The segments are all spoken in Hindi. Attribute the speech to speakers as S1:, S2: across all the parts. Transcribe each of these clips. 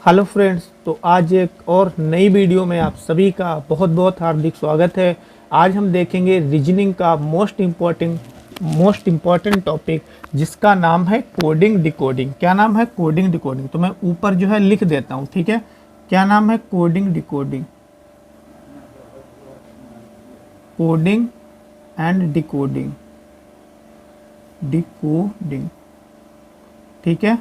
S1: हेलो फ्रेंड्स, तो आज एक और नई वीडियो में आप सभी का बहुत बहुत हार्दिक स्वागत है। आज हम देखेंगे रीजनिंग का मोस्ट इम्पॉर्टेंट टॉपिक जिसका नाम है कोडिंग डिकोडिंग। क्या नाम है? Coding decoding. तो मैं ऊपर जो है लिख देता हूँ, ठीक है। क्या नाम है? Coding decoding. Coding and decoding, ठीक है।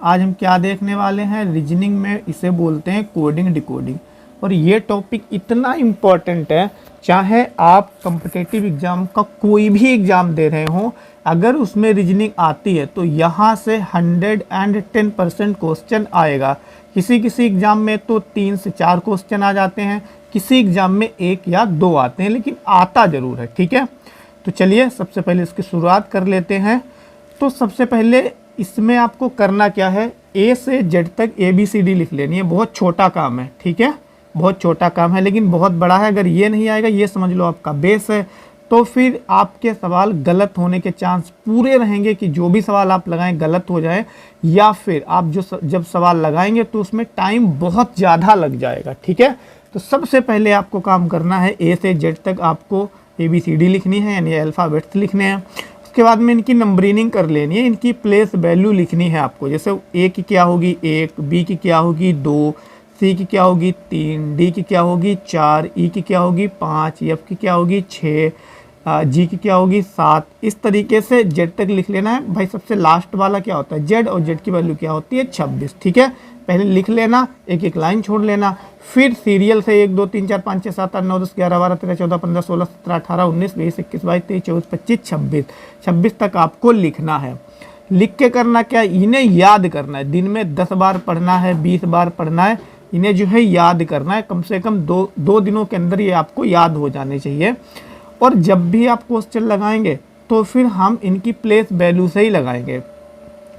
S1: आज हम क्या देखने वाले हैं? रीजनिंग में इसे बोलते हैं कोडिंग डिकोडिंग। और ये टॉपिक इतना इम्पॉर्टेंट है, चाहे आप कॉम्पिटिटिव एग्जाम का कोई भी एग्जाम दे रहे हो, अगर उसमें रीजनिंग आती है तो यहाँ से 110% क्वेश्चन आएगा। किसी किसी एग्जाम में तो 3 से 4 क्वेश्चन आ जाते हैं, किसी एग्जाम में 1 या 2 आते हैं, लेकिन आता ज़रूर है, ठीक है। तो चलिए सबसे पहले इसकी शुरुआत कर लेते हैं। तो सबसे पहले इसमें आपको करना क्या है? ए से जेड तक ABCD लिख लेनी है। बहुत छोटा काम है, ठीक है, बहुत छोटा काम है, लेकिन बहुत बड़ा है। अगर ये नहीं आएगा, ये समझ लो आपका बेस है, तो फिर आपके सवाल गलत होने के चांस पूरे रहेंगे कि जो भी सवाल आप लगाएं गलत हो जाए, या फिर आप जब सवाल लगाएंगे तो उसमें टाइम बहुत ज़्यादा लग जाएगा, ठीक है। तो सबसे पहले आपको काम करना है, ए से जेड तक आपको ABCD लिखनी है, यानी अल्फ़ाबेट्स लिखने हैं। उसके बाद में इनकी नंबरिंग कर लेनी है, इनकी प्लेस वैल्यू लिखनी है आपको। जैसे ए की क्या होगी 1, बी की क्या होगी 2, सी की क्या होगी 3, डी की क्या होगी 4, ई की क्या होगी 5, एफ की क्या होगी 6, जी की क्या होगी 7। इस तरीके से जेड तक लिख लेना है। भाई सबसे लास्ट वाला क्या होता है? जेड, और जेड की वैल्यू क्या होती है 26, ठीक है। पहले लिख लेना, एक एक लाइन छोड़ लेना, फिर सीरियल से 1 2 3 4 5 6 7 8 9 10 11 12 13 14 15 16 17 18 19 20 21 22 23 24 25 26 तक आपको लिखना है। लिख के करना क्या? इन्हें याद करना है। दिन में 10 बार पढ़ना है, 20 बार पढ़ना है, इन्हें जो है याद करना है। कम से कम दो दिनों के अंदर ये आपको याद हो जाने चाहिए। और जब भी आप क्वेश्चन लगाएंगे तो फिर हम इनकी प्लेस वैल्यू से ही लगाएंगे।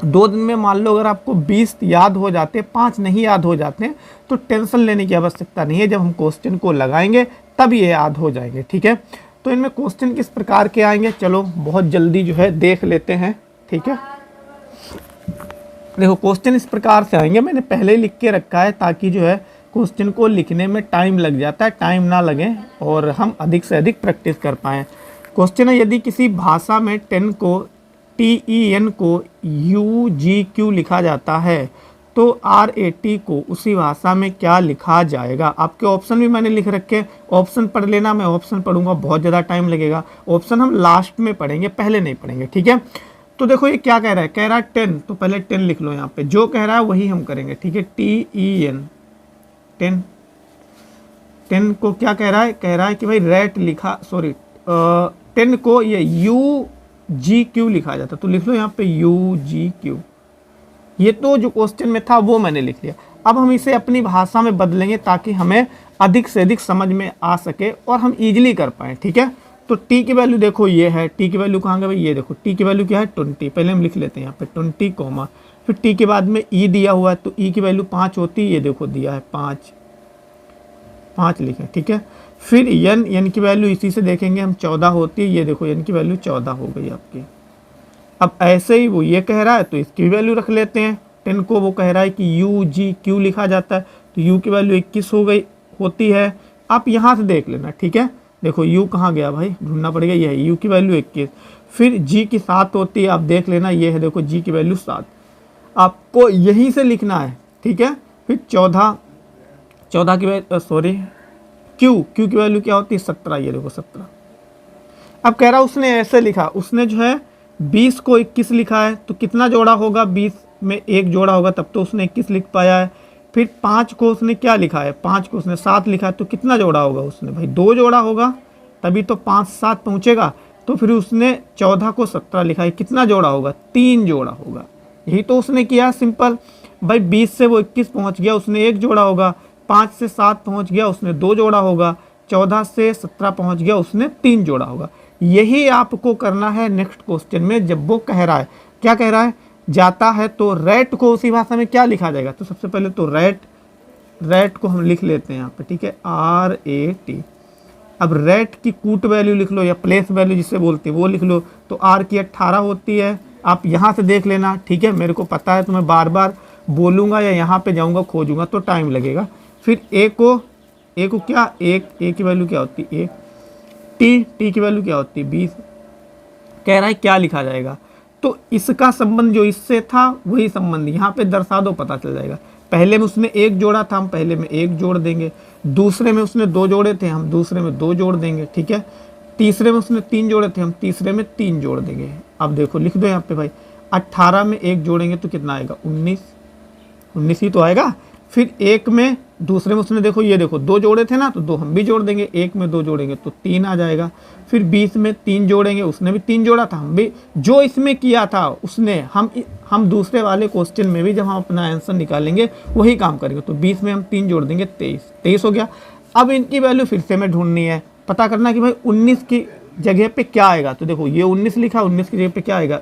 S1: 2 दिन में मान लो अगर आपको 20 याद हो जाते, 5 नहीं याद हो जाते, तो टेंशन लेने की आवश्यकता नहीं है। जब हम क्वेश्चन को लगाएंगे तब ये याद हो जाएंगे, ठीक है। तो इनमें क्वेश्चन किस प्रकार के आएंगे, चलो बहुत जल्दी जो है देख लेते हैं, ठीक है। देखो क्वेश्चन इस प्रकार से आएंगे, मैंने पहले ही लिख के रखा है ताकि जो है क्वेश्चन को लिखने में टाइम लग जाता है, टाइम ना लगे और हम अधिक से अधिक प्रैक्टिस कर पाएँ। क्वेश्चन है, यदि किसी भाषा में TEN को UGQ लिखा जाता है तो RAT को उसी भाषा में क्या लिखा जाएगा? आपके ऑप्शन भी मैंने लिख रखे, ऑप्शन पढ़ लेना। मैं ऑप्शन पढ़ूंगा, बहुत ज़्यादा टाइम लगेगा। ऑप्शन हम लास्ट में पढ़ेंगे, पहले नहीं पढ़ेंगे, ठीक है। तो देखो ये क्या कह रहा है? कह रहा है 10, तो पहले 10 लिख लो यहाँ पे। जो कह रहा है वही हम करेंगे, ठीक है। TEN 10 को क्या कह रहा है? कह रहा है कि भाई रेट लिखा, सॉरी 10 को ये UGQ लिखा जाता, तो लिख लो यहाँ पे UGQ। ये तो जो क्वेश्चन में था वो मैंने लिख लिया। अब हम इसे अपनी भाषा में बदलेंगे ताकि हमें अधिक से अधिक समझ में आ सके और हम इजीली कर पाएँ, ठीक है। तो टी की वैल्यू देखो ये है, टी की वैल्यू कहाँ गई भाई? ये देखो टी की वैल्यू क्या है 20। पहले हम लिख लेते हैं यहाँ पे 20 कॉमा, फिर टी के बाद में ई दिया हुआ है, तो ई की वैल्यू 5 होती है। ये देखो दिया है 5 लिखे, ठीक है। फिर यन की वैल्यू इसी से देखेंगे हम 14 होती है। ये देखो यन की वैल्यू 14 हो गई आपकी। अब ऐसे ही वो ये कह रहा है तो इसकी वैल्यू रख लेते हैं। 10 को वो कह रहा है कि UGQ लिखा जाता है, तो U की वैल्यू 21 हो गई होती है। आप यहाँ से देख लेना, ठीक है। देखो U कहाँ गया भाई? ढूंढना पड़ेगा, ये है U की वैल्यू 21। फिर G की 7 होती है, आप देख लेना, ये है देखो G की वैल्यू 7। आपको यहीं से लिखना है, ठीक है। फिर 14 की वैल्यू, सॉरी Q की वैल्यू क्या होती है 17। ये देखो 17। अब कह रहा उसने ऐसे लिखा, उसने जो है 20 को 21 लिखा है, तो कितना जोड़ा होगा? 20 में 1 जोड़ा होगा, तब तो उसने 21 लिख पाया है। फिर 5 को उसने क्या लिखा है? 5 को उसने 7 लिखा है, तो कितना जोड़ा होगा उसने? भाई 2 जोड़ा होगा, तभी तो 5 7 पहुँचेगा। तो फिर उसने 14 को 17 लिखा है, कितना जोड़ा होगा? 3 जोड़ा होगा। यही तो उसने किया, सिंपल। भाई 20 से वो 21 पहुँच गया, उसने 1 जोड़ा होगा। 5 से 7 पहुँच गया, उसने 2 जोड़ा होगा। 14 से 17 पहुँच गया, उसने 3 जोड़ा होगा। यही आपको करना है नेक्स्ट क्वेश्चन में। जब वो कह रहा है, क्या कह रहा है? जाता है तो रेट को उसी भाषा में क्या लिखा जाएगा? तो सबसे पहले तो रेट को हम लिख लेते हैं यहाँ पे, ठीक है, RAT। अब रेट की कूट वैल्यू लिख लो या प्लेस वैल्यू जिसे बोलते हैं वो लिख लो। तो R की 18 होती है, आप यहाँ से देख लेना, ठीक है। मेरे को पता है तुम्हें बार बार बोलूँगा या यहाँ पे जाऊँगा खोजूँगा तो टाइम लगेगा। फिर ए को क्या, ए की वैल्यू क्या होती है, टी की वैल्यू क्या होती है 20। कह रहा है क्या लिखा जाएगा, तो इसका संबंध जो इससे था वही संबंध यहाँ पे दर्शा दो, पता चल जाएगा। पहले में उसने 1 जोड़ा था, हम पहले में 1 जोड़ देंगे। दूसरे में उसने 2 जोड़े थे, हम दूसरे में 2 जोड़ देंगे, ठीक है। तीसरे में उसने 3 जोड़े थे, हम तीसरे में 3 जोड़ देंगे। अब देखो लिख दो यहाँ पे भाई, 18 में 1 जोड़ेंगे तो कितना आएगा 19 ही तो आएगा। फिर एक में दूसरे में उसने देखो ये देखो 2 जोड़े थे ना, तो 2 हम भी जोड़ देंगे, 1 में 2 जोड़ेंगे तो 3 आ जाएगा। फिर 20 में 3 जोड़ेंगे, उसने भी 3 जोड़ा था, हम भी जो इसमें किया था उसने हम दूसरे वाले क्वेश्चन में भी जब हम अपना आंसर निकालेंगे वही काम करेंगे। तो 20 में हम 3 जोड़ देंगे 23 हो गया। अब इनकी वैल्यू फिर से हमें ढूंढनी है, पता करना कि भाई 19 की जगह पे क्या आएगा। तो देखो ये 19 लिखा, 19 की जगह पे क्या आएगा,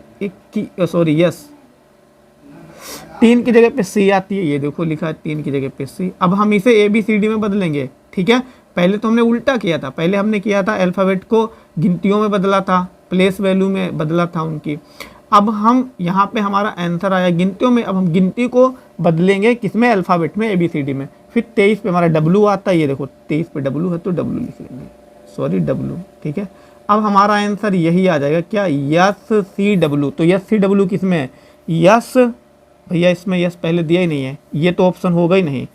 S1: 3 की जगह पे सी आती है, ये देखो लिखा है 3 की जगह पे सी। अब हम इसे ABCD में बदलेंगे, ठीक है। पहले तो हमने उल्टा किया था, पहले हमने किया था अल्फ़ाबेट को गिनतियों में बदला था, प्लेस वैल्यू में बदला था उनकी। अब हम यहाँ पे हमारा आंसर आया गिनतियों में, अब हम गिनती को बदलेंगे किसमें, अल्फ़ाबेट में ABCD में। फिर 23 पे हमारा W आता है, ये देखो 23 पे W है तो W लिख लेंगे, सॉरी W, ठीक है। अब हमारा आंसर यही आ जाएगा क्या, SCW। तो SCW किस में है, यस भैया, इसमें यस पहले दिया ही नहीं है, ये तो ऑप्शन होगा ही नहीं।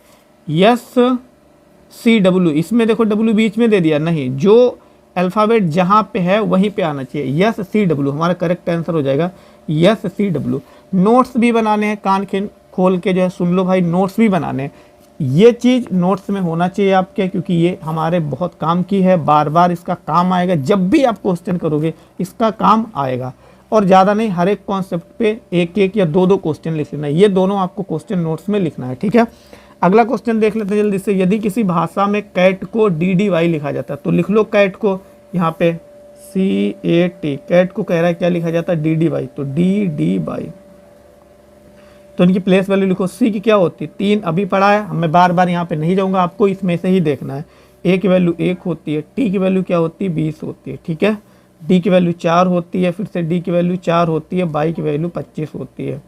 S1: SCW, इसमें देखो W बीच में दे दिया, नहीं, जो अल्फ़ाबेट जहाँ पे है वहीं पे आना चाहिए। SCW हमारा करेक्ट आंसर हो जाएगा, SCW। नोट्स भी बनाने हैं, कान खोल के जो है सुन लो भाई, नोट्स भी बनाने हैं। ये चीज़ नोट्स में होना चाहिए आपके, क्योंकि ये हमारे बहुत काम की है, बार बार इसका काम आएगा। जब भी आप क्वेश्चन करोगे इसका काम आएगा। और ज़्यादा नहीं, हर एक कॉन्सेप्ट पे 1 या 2 क्वेश्चन लिख लेना है, ये दोनों आपको क्वेश्चन नोट्स में लिखना है, ठीक है। अगला क्वेश्चन देख लेते हैं जल्दी से। यदि किसी भाषा में कैट को DDY लिखा जाता है, तो लिख लो कैट को यहाँ पे CAT, कैट को कह रहा है क्या लिखा जाता है DDY, तो DDY। तो इनकी प्लेस वैल्यू लिखो। सी की क्या होती है 3, अभी पढ़ा है, मैं बार बार यहाँ पे नहीं जाऊँगा, आपको इसमें से ही देखना है। ए की वैल्यू 1 होती है, टी की वैल्यू क्या होती है 20 होती है, ठीक है। डी की वैल्यू 4 होती है, फिर से डी की वैल्यू 4 होती है, बाई की वैल्यू 25 होती है।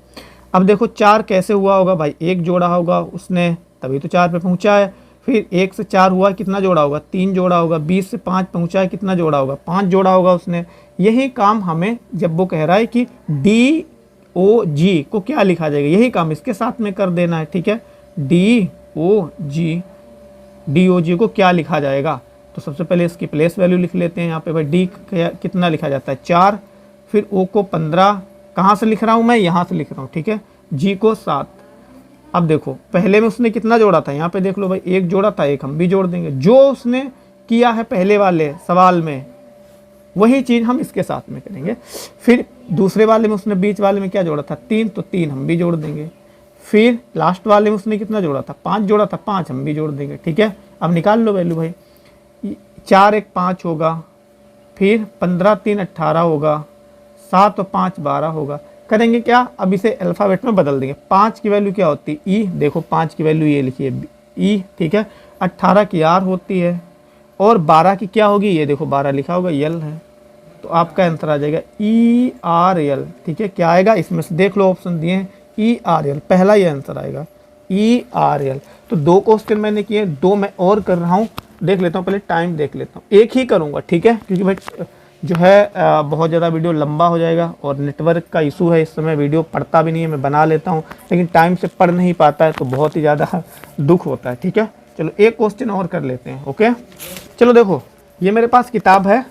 S1: अब देखो 4 कैसे हुआ होगा भाई, 1 जोड़ा होगा उसने तभी तो 4 पे पहुंचा है। फिर 1 से 4 हुआ, कितना जोड़ा होगा 3 जोड़ा होगा। 20 से 5 पहुंचा है, कितना जोड़ा होगा 5 जोड़ा होगा उसने। यही काम हमें जब वो कह रहा है कि DOG को क्या लिखा जाएगा, यही काम इसके साथ में कर देना है, ठीक है। DOG को क्या लिखा जाएगा, तो सबसे पहले इसकी प्लेस वैल्यू लिख लेते हैं। यहाँ पे भाई डी कितना लिखा जाता है 4, फिर ओ को 15, कहाँ से लिख रहा हूँ मैं, यहाँ से लिख रहा हूँ, ठीक है। जी को 7। अब देखो पहले में उसने कितना जोड़ा था, यहाँ पे देख लो भाई 1 जोड़ा था, 1 हम भी जोड़ देंगे। जो उसने किया है पहले वाले सवाल में वही चीज़ हम इसके साथ में करेंगे। फिर दूसरे वाले में उसने बीच वाले में क्या जोड़ा था 3, तो 3 हम भी जोड़ देंगे। फिर लास्ट वाले में उसने कितना जोड़ा था 5 जोड़ा था, 5 हम भी जोड़ देंगे, ठीक है। अब निकाल लो वैल्यू भाई, 4 1 5 होगा, फिर 15 3 18 होगा, 7 और 5 12 होगा। करेंगे क्या, अब इसे अल्फ़ाबेट में बदल देंगे। 5 की वैल्यू क्या होती है ई, देखो 5 की वैल्यू ये लिखिए ई, ठीक है। 18 की आर होती है, और 12 की क्या होगी, ये देखो 12 लिखा होगा यल है, तो आपका आंसर आ जाएगा ERL, ठीक है। क्या आएगा इसमें से देख लो, ऑप्शन दिए हैं ERL, पहला ये आंसर आएगा ERL। तो 2 क्वेश्चन मैंने किए, 2 मैं और कर रहा हूँ, देख लेता हूँ, पहले टाइम देख लेता हूँ, 1 ही करूँगा, ठीक है, क्योंकि भाई जो है बहुत ज़्यादा वीडियो लंबा हो जाएगा और नेटवर्क का इशू है, इस समय वीडियो पढ़ता भी नहीं है, मैं बना लेता हूँ लेकिन टाइम से पढ़ नहीं पाता है, तो बहुत ही ज़्यादा दुख होता है, ठीक है। चलो 1 क्वेश्चन और कर लेते हैं, ओके। चलो देखो ये मेरे पास किताब है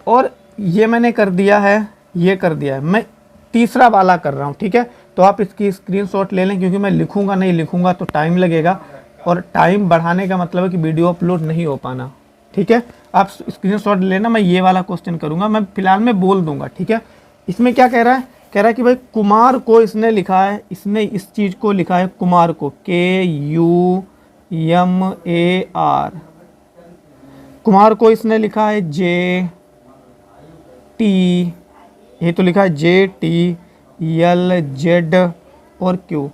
S1: और ये मैंने कर दिया है, ये कर दिया है, मैं तीसरा वाला कर रहा हूँ, ठीक है। तो आप इसकी स्क्रीनशॉट ले लें, क्योंकि मैं नहीं लिखूँगा तो टाइम लगेगा, और टाइम बढ़ाने का मतलब है कि वीडियो अपलोड नहीं हो पाना, ठीक है। आप स्क्रीनशॉट लेना, मैं ये वाला क्वेश्चन करूँगा, मैं फिलहाल में बोल दूंगा, ठीक है। इसमें क्या कह रहा है, कह रहा है कि भाई कुमार को इसने लिखा है, इसने इस चीज़ को लिखा है कुमार को, KUMAR, कुमार को इसने लिखा है JT, ये तो लिखा है JTLZ और Q,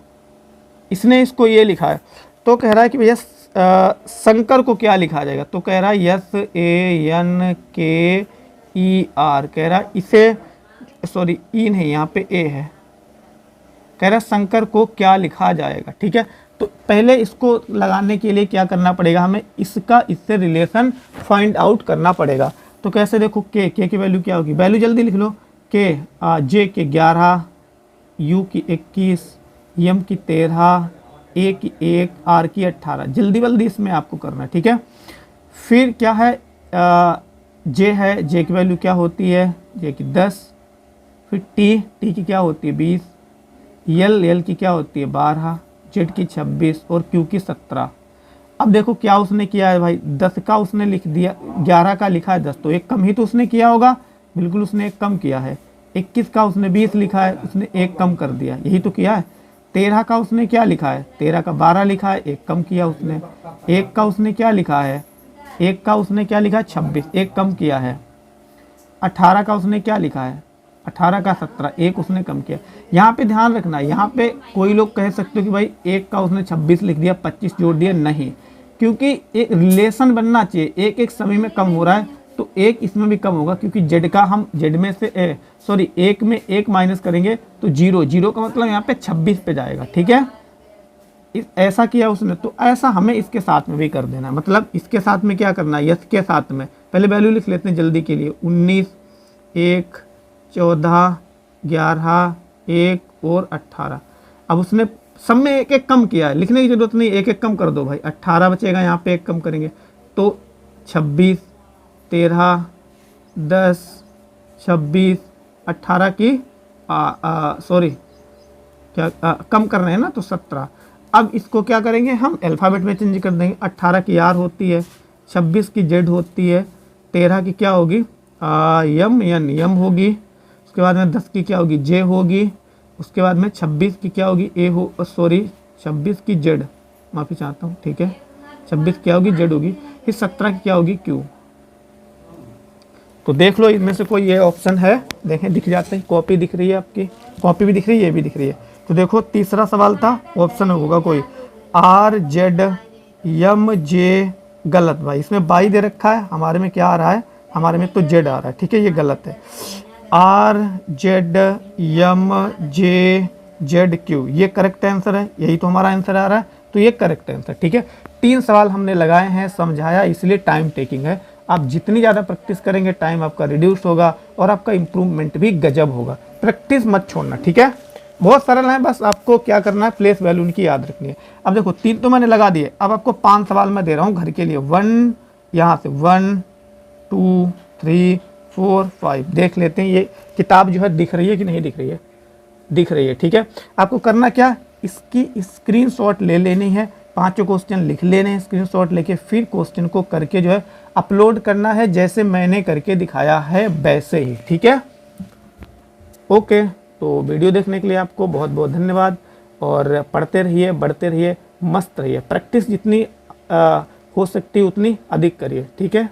S1: इसने इसको ये लिखा है। तो कह रहा है कि भैया शंकर को क्या लिखा जाएगा, तो कह रहा है SANKER, कह रहा है इसे, सॉरी ई नहीं यहाँ पे ए है, कह रहा है शंकर को क्या लिखा जाएगा। ठीक है, तो पहले इसको लगाने के लिए क्या करना पड़ेगा, हमें इससे रिलेशन फाइंड आउट करना पड़ेगा। तो कैसे, देखो के की वैल्यू क्या होगी, वैल्यू जल्दी लिख लो, के जे के 11, यू की 21, एम की 13, ए की 1, आर की 18। जल्दी इसमें आपको करना है। ठीक है, फिर क्या है, जे है, जे की वैल्यू क्या होती है, जे की 10, फिर टी की क्या होती है 20, एल की क्या होती है 12, जेड की 26 और क्यू की 17। अब देखो क्या उसने किया है भाई, 10 का उसने लिख दिया, 11 का लिखा है 10, तो एक कम ही तो उसने किया होगा, बिल्कुल उसने एक कम किया है। 21 का उसने 20 लिखा है, उसने एक कम कर दिया, यही तो किया है। 13 का उसने क्या लिखा है, 13 का 12 लिखा है, एक कम किया उसने। 1 का उसने क्या लिखा है, 1 का उसने क्या लिखा है 26, एक कम किया है। 18 का उसने क्या लिखा है, 18 का 17, एक उसने कम किया। यहाँ पे ध्यान रखना, यहाँ पे कोई लोग कह सकते हो कि भाई 1 का उसने 26 लिख दिया, 25 जोड़ दिया, नहीं, क्योंकि एक रिलेशन बनना चाहिए, एक एक समय में कम हो रहा है तो एक इसमें भी कम होगा, क्योंकि जेड का हम जेड में से एक में एक माइनस करेंगे तो 0 का मतलब यहाँ पे 26 पे जाएगा। ठीक है, ऐसा किया उसने, तो ऐसा हमें इसके साथ में भी कर देना है। मतलब इसके साथ में क्या करना है, यस के साथ में पहले वैल्यू लिख लेते हैं जल्दी के लिए, 19, 1, 14, 11, 1 और 18। अब उसने सब में एक एक कम किया है, लिखने की जरूरत नहीं, एक एक कम कर दो भाई। 18 बचेगा, यहाँ पे एक कम करेंगे तो 26, 13, 10, 26, 18 की सॉरी क्या कम कर रहे हैं ना, तो 17। अब इसको क्या करेंगे, हम अल्फ़ाबेट में चेंज कर देंगे। 18 की आर होती है, 26 की जेड होती है, 13 की क्या होगी यम होगी, उसके बाद में 10 की क्या होगी जे होगी, उसके बाद में 26 की क्या होगी 26 की जेड, माफ़ी चाहता हूँ। ठीक है, 26 क्या होगी जेड होगी, फिर 17 की क्या होगी क्यू। तो देख लो इनमें से कोई ये ऑप्शन है, देखें दिख जाते हैं, कॉपी दिख रही है आपकी, कॉपी भी दिख रही है, ये भी दिख रही है। तो देखो तीसरा सवाल था, ऑप्शन होगा कोई आर जेड एम जे, गलत भाई, इसमें बाई दे रखा है, हमारे में क्या आ रहा है, हमारे में तो जेड आ रहा है। ठीक है, ये गलत है। R Z M J Z Q, ये करेक्ट आंसर है, यही तो हमारा आंसर आ रहा है, तो ये करेक्ट आंसर। ठीक है, 3 सवाल हमने लगाए हैं, समझाया, इसलिए टाइम टेकिंग है। आप जितनी ज़्यादा प्रैक्टिस करेंगे टाइम आपका रिड्यूस होगा और आपका इंप्रूवमेंट भी गजब होगा। प्रैक्टिस मत छोड़ना। ठीक है, बहुत सरल है, बस आपको क्या करना है, प्लेस वैल्यू उनकी याद रखनी है। अब देखो 3 तो मैंने लगा दिए, अब आपको 5 सवाल मैं दे रहा हूँ घर के लिए। 1 यहाँ से 1 2 3 4 5 देख लेते हैं, ये किताब जो है दिख रही है कि नहीं दिख रही है, दिख रही है। ठीक है, आपको करना क्या, इसकी स्क्रीनशॉट ले लेनी है, 5 क्वेश्चन लिख लेने हैं स्क्रीनशॉट लेके, फिर क्वेश्चन को करके जो है अपलोड करना है, जैसे मैंने करके दिखाया है वैसे ही। ठीक है, ओके। तो वीडियो देखने के लिए आपको बहुत बहुत धन्यवाद, और पढ़ते रहिए, बढ़ते रहिए, मस्त रहिए, प्रैक्टिस जितनी हो सकती है उतनी अधिक करिए। ठीक है।